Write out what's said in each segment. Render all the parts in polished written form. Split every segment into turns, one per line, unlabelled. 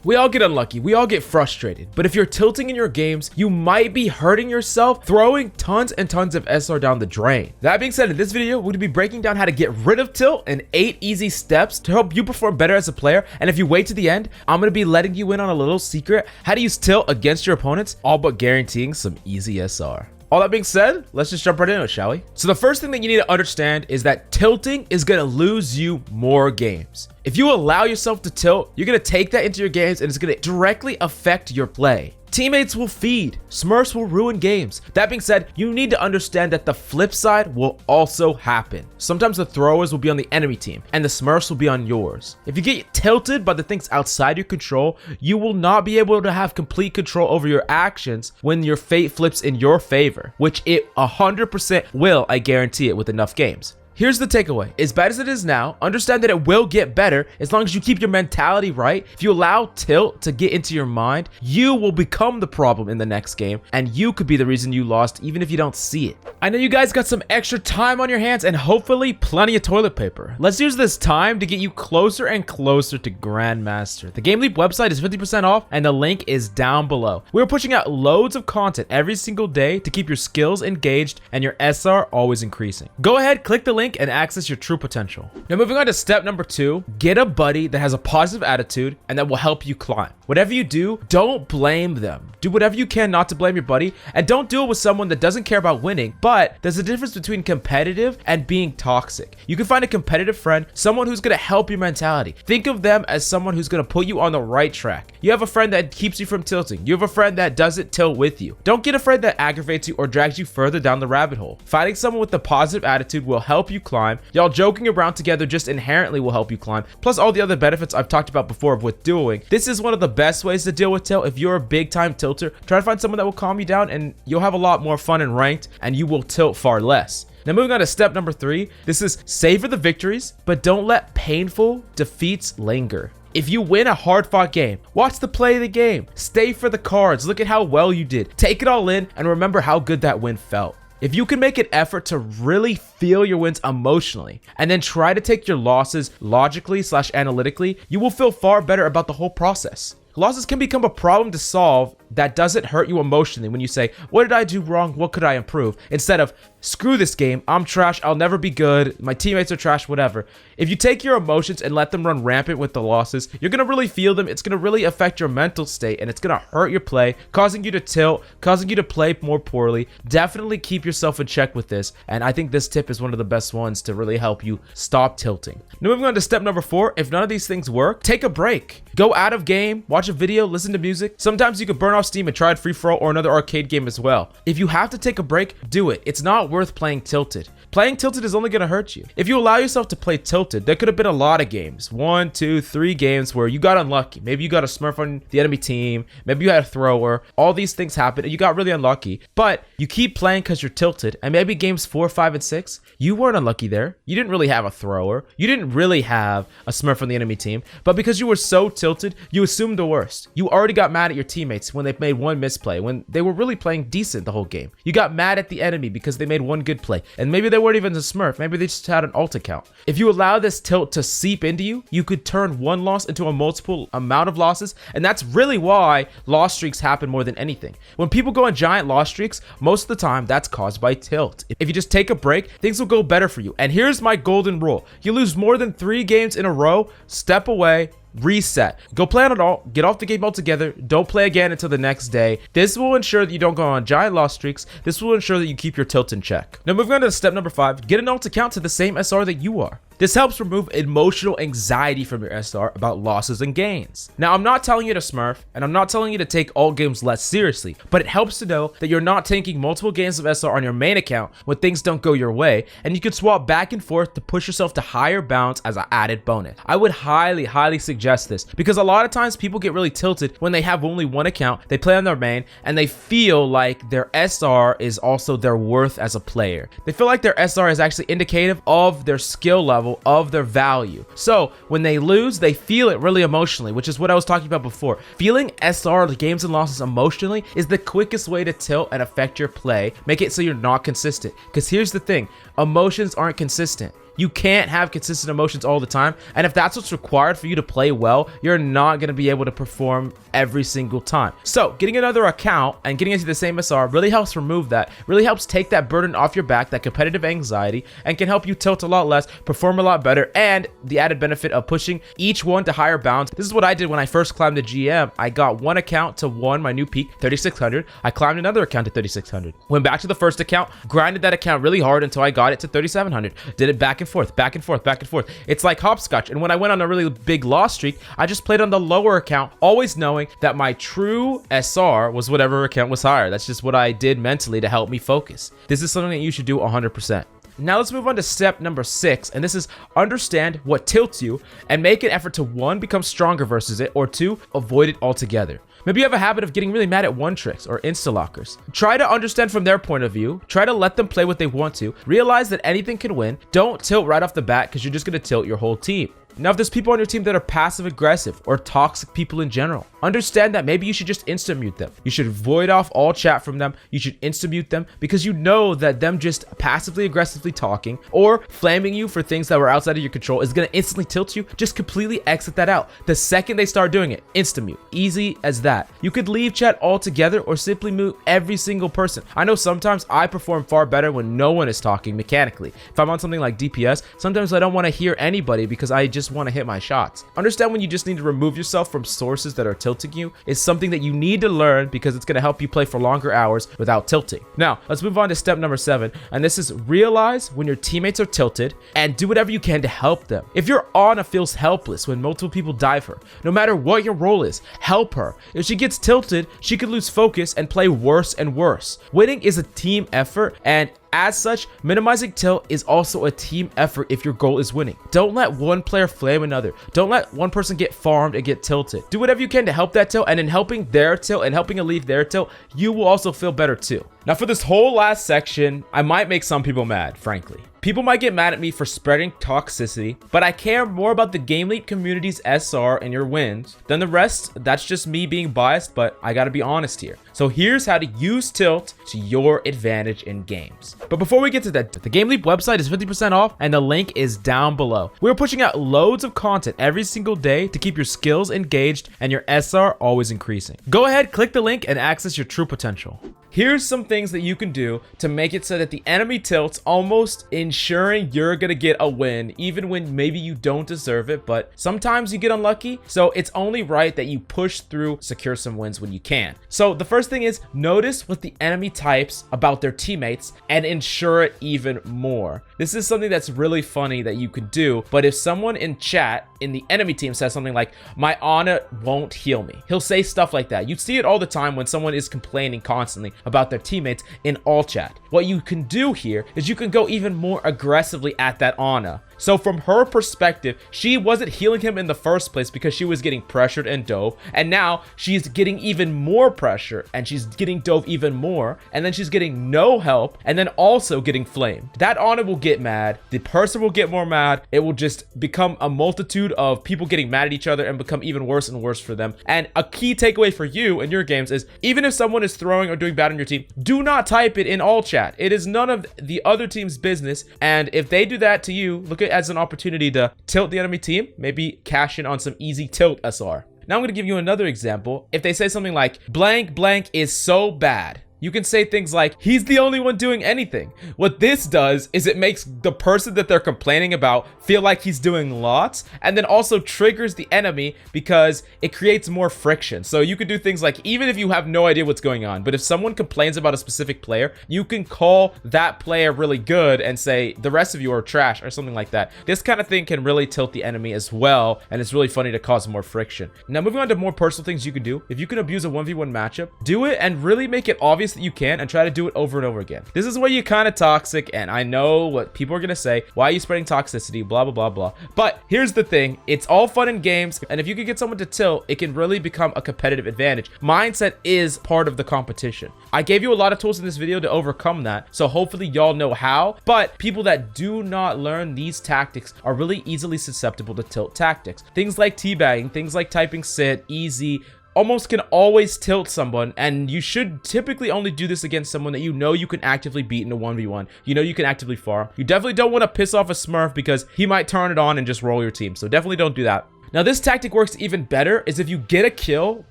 We all get unlucky, we all get frustrated, but if you're tilting in your games, you might be hurting yourself, throwing tons and tons of SR down the drain. That being said, in this video, we're going to be breaking down how to get rid of tilt and 8 easy steps to help you perform better as a player. And if you wait to the end, I'm going to be letting you in on a little secret, how to use tilt against your opponents, all but guaranteeing some easy SR. All that being said, let's just jump right into it, shall we? So the first thing that you need to understand is that tilting is going to lose you more games. If you allow yourself to tilt, you're going to take that into your games and it's going to directly affect your play. Teammates will feed, smurfs will ruin games. That being said, you need to understand that the flip side will also happen. Sometimes the throwers will be on the enemy team and the smurfs will be on yours. If you get tilted by the things outside your control, you will not be able to have complete control over your actions when your fate flips in your favor, which it 100% will, I guarantee it, with enough games. Here's the takeaway. As bad as it is now, understand that it will get better as long as you keep your mentality right. If you allow tilt to get into your mind, you will become the problem in the next game, and you could be the reason you lost even if you don't see it. I know you guys got some extra time on your hands and hopefully plenty of toilet paper. Let's use this time to get you closer and closer to Grandmaster. The GameLeap website is 50% off and the link is down below. We're pushing out loads of content every single day to keep your skills engaged and your SR always increasing. Go ahead, click the link and access your true potential. Now moving on to step number 2, get a buddy that has a positive attitude and that will help you climb. Whatever you do, don't blame them. Do whatever you can not to blame your buddy, and don't do it with someone that doesn't care about winning. But there's a difference between competitive and being toxic. You can find a competitive friend, someone who's gonna help your mentality. Think of them as someone who's gonna put you on the right track. You have a friend that keeps you from tilting. You have a friend that doesn't tilt with you. Don't get a friend that aggravates you or drags you further down the rabbit hole. Finding someone with a positive attitude will help you climb. Y'all joking around together just inherently will help you climb. Plus all the other benefits I've talked about before with dueling. This is one of the best ways to deal with tilt. If you're a big time tilter, try to find someone that will calm you down and you'll have a lot more fun in ranked and you will tilt far less. Now moving on to step number 3, this is savor the victories, but don't let painful defeats linger. If you win a hard-fought game, watch the play of the game, stay for the cards, look at how well you did, take it all in and remember how good that win felt. If you can make an effort to really feel your wins emotionally and then try to take your losses logically/analytically, you will feel far better about the whole process. Losses can become a problem to solve that doesn't hurt you emotionally when you say, what did I do wrong? What could I improve? Instead of, screw this game, I'm trash, I'll never be good, my teammates are trash, whatever. If you take your emotions and let them run rampant with the losses, you're going to really feel them, it's going to really affect your mental state, and it's going to hurt your play, causing you to tilt, causing you to play more poorly. Definitely keep yourself in check with this, and I think this tip is one of the best ones to really help you stop tilting. Now moving on to step number 4, if none of these things work, take a break. Go out of game, watch a video, listen to music. Sometimes you can burn off steam and try it free-for-all or another arcade game as well. If you have to take a break, do it. It's not worth playing tilted. Playing tilted is only going to hurt you. If you allow yourself to play tilted, there could have been a lot of games, 1, 2, 3 games where you got unlucky. Maybe you got a smurf on the enemy team, maybe you had a thrower, all these things happen and you got really unlucky, but you keep playing because you're tilted, and maybe games 4, 5, and 6, you weren't unlucky there. You didn't really have a thrower, you didn't really have a smurf on the enemy team, but because you were so tilted, you assumed the worst. You already got mad at your teammates when they made one misplay, when they were really playing decent the whole game. You got mad at the enemy because they made one good play, and maybe they weren't even a smurf, maybe they just had an ult account. If you allow this tilt to seep into you, you could turn one loss into a multiple amount of losses, and that's really why loss streaks happen more than anything. When people go on giant loss streaks, most of the time that's caused by tilt. If you just take a break, things will go better for you. And here's my golden rule. You lose more than 3 games in a row, step away, reset, go play on it all, get off the game altogether, don't play again until the next day. This will ensure that you don't go on giant loss streaks. This will ensure that you keep your tilt in check. Now moving on to step number 5, get an alt account to the same SR that you are. This helps remove emotional anxiety from your SR about losses and gains. Now, I'm not telling you to smurf, and I'm not telling you to take all games less seriously, but it helps to know that you're not taking multiple games of SR on your main account when things don't go your way, and you can swap back and forth to push yourself to higher bounds as an added bonus. I would highly suggest this, because a lot of times people get really tilted when they have only one account, they play on their main, and they feel like their SR is also their worth as a player. They feel like their SR is actually indicative of their skill level, of their value. So when they lose, they feel it really emotionally, which is what I was talking about before. Feeling SR, the gains and losses, emotionally is the quickest way to tilt and affect your play. Make it so you're not consistent. Because here's the thing, emotions aren't consistent. You can't have consistent emotions all the time, and if that's what's required for you to play well, you're not going to be able to perform every single time. So getting another account and getting into the same SR really helps remove that, really helps take that burden off your back, that competitive anxiety, and can help you tilt a lot less, perform a lot better, and the added benefit of pushing each one to higher bounds. This is what I did when I first climbed the GM. I got one account to my new peak, 3600. I climbed another account to 3600. Went back to the first account, grinded that account really hard until I got it to 3700. Did it back and forth, back and forth, back and forth. It's like hopscotch. And when I went on a really big loss streak, I just played on the lower account, always knowing that my true SR was whatever account was higher. That's just what I did mentally to help me focus. This is something that you should do 100%. Now let's move on to step number 6, and this is understand what tilts you and make an effort to 1, become stronger versus it, or 2, avoid it altogether. Maybe you have a habit of getting really mad at one tricks or insta-lockers. Try to understand from their point of view. Try to let them play what they want to. Realize that anything can win. Don't tilt right off the bat because you're just going to tilt your whole team. Now, if there's people on your team that are passive aggressive or toxic people in general, understand that maybe you should just instant mute them. You should void off all chat from them. You should instant mute them because you know that them just passively aggressively talking or flaming you for things that were outside of your control is going to instantly tilt you. Just completely exit that out. The second they start doing it, instant mute. Easy as that. You could leave chat altogether or simply mute every single person. I know sometimes I perform far better when no one is talking mechanically. If I'm on something like DPS, sometimes I don't want to hear anybody because I just want to hit my shots. Understand when you just need to remove yourself from sources that are tilting you is something that you need to learn because it's going to help you play for longer hours without tilting. Now, let's move on to step number 7, and this is realize when your teammates are tilted and do whatever you can to help them. If your Ana feels helpless when multiple people dive her, no matter what your role is, help her. If she gets tilted, she could lose focus and play worse and worse. Winning is a team effort, and as such, minimizing tilt is also a team effort if your goal is winning. Don't let one player flame another. Don't let one person get farmed and get tilted. Do whatever you can to help that tilt, and in helping their tilt and helping alleviate their tilt, you will also feel better too. Now for this whole last section, I might make some people mad, frankly. People might get mad at me for spreading toxicity, but I care more about the GameLeap community's SR and your wins than the rest. That's just me being biased, but I gotta be honest here. So here's how to use tilt to your advantage in games. But before we get to that, the GameLeap website is 50% off and the link is down below. We're pushing out loads of content every single day to keep your skills engaged and your SR always increasing. Go ahead, click the link and access your true potential. Here's some things that you can do to make it so that the enemy tilts, almost ensuring you're gonna get a win, even when maybe you don't deserve it, but sometimes you get unlucky. So it's only right that you push through, secure some wins when you can. So the first thing is notice what the enemy types about their teammates and ensure it even more. This is something that's really funny that you could do, but if someone in chat in the enemy team says something like, "My Ana won't heal me," he'll say stuff like that. You see it all the time when someone is complaining constantly about their teammates in all chat. What you can do here is you can go even more aggressively at that Ana. So from her perspective, she wasn't healing him in the first place because she was getting pressured and dove, and now she's getting even more pressure and she's getting dove even more, and then she's getting no help and then also getting flamed. That Ana will get mad, the person will get more mad, it will just become a multitude of people getting mad at each other and become even worse and worse for them. And a key takeaway for you in your games is even if someone is throwing or doing bad on your team, do not type it in all chat. It is none of the other team's business, and if they do that to you, look at it as an opportunity to tilt the enemy team, maybe cash in on some easy tilt SR. Now I'm going to give you another example. If they say something like blank blank is so bad, you can say things like, "He's the only one doing anything." What this does is it makes the person that they're complaining about feel like he's doing lots, and then also triggers the enemy because it creates more friction. So you could do things like, even if you have no idea what's going on, but if someone complains about a specific player, you can call that player really good and say, "The rest of you are trash," or something like that. This kind of thing can really tilt the enemy as well, and it's really funny to cause more friction. Now moving on to more personal things you can do. If you can abuse a 1v1 matchup, do it and really make it obvious that you can, and try to do it over and over again. This is where you're kind of toxic, and I know what people are gonna say. Why are you spreading toxicity? Blah blah blah blah. But here's the thing, it's all fun and games, and if you can get someone to tilt, it can really become a competitive advantage. Mindset is part of the competition. I gave you a lot of tools in this video to overcome that, so hopefully y'all know how. But people that do not learn these tactics are really easily susceptible to tilt tactics. Things like teabagging, things like typing sit, easy, almost can always tilt someone, and you should typically only do this against someone that you know you can actively beat in a 1v1. You know you can actively farm. You definitely don't want to piss off a Smurf because he might turn it on and just roll your team. So definitely don't do that. Now, this tactic works even better is if you get a kill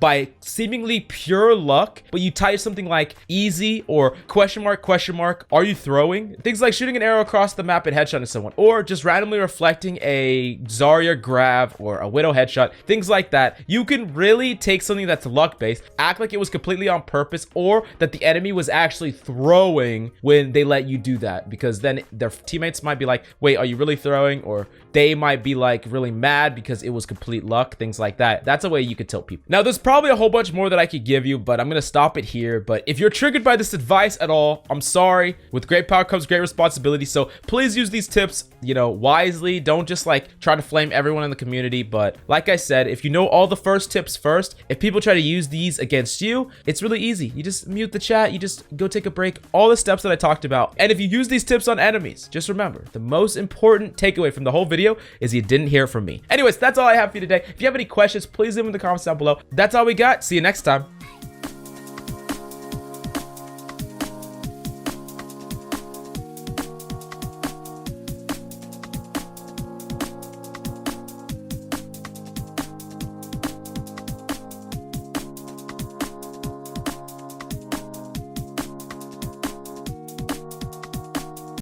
by seemingly pure luck, but you type something like easy or question mark, are you throwing? Things like shooting an arrow across the map and headshotting someone, or just randomly reflecting a Zarya grab or a Widow headshot, things like that. You can really take something that's luck-based, act like it was completely on purpose, or that the enemy was actually throwing when they let you do that, because then their teammates might be like, wait, are you really throwing? Or they might be like really mad because it was complete luck, things like that. That's a way you could tilt people. Now, there's probably a whole bunch more that I could give you, but I'm gonna stop it here. But if you're triggered by this advice at all, I'm sorry. With great power comes great responsibility, so please use these tips, you know, wisely. Don't just like try to flame everyone in the community. But like I said, if you know all the first tips first, if people try to use these against you, it's really easy. You just mute the chat, you just go take a break, all the steps that I talked about. And if you use these tips on enemies, just remember, the most important takeaway from the whole video is you didn't hear from me. Anyways, that's all I have for you today. If you have any questions, please leave them in the comments down below. That's all we got. See you next time.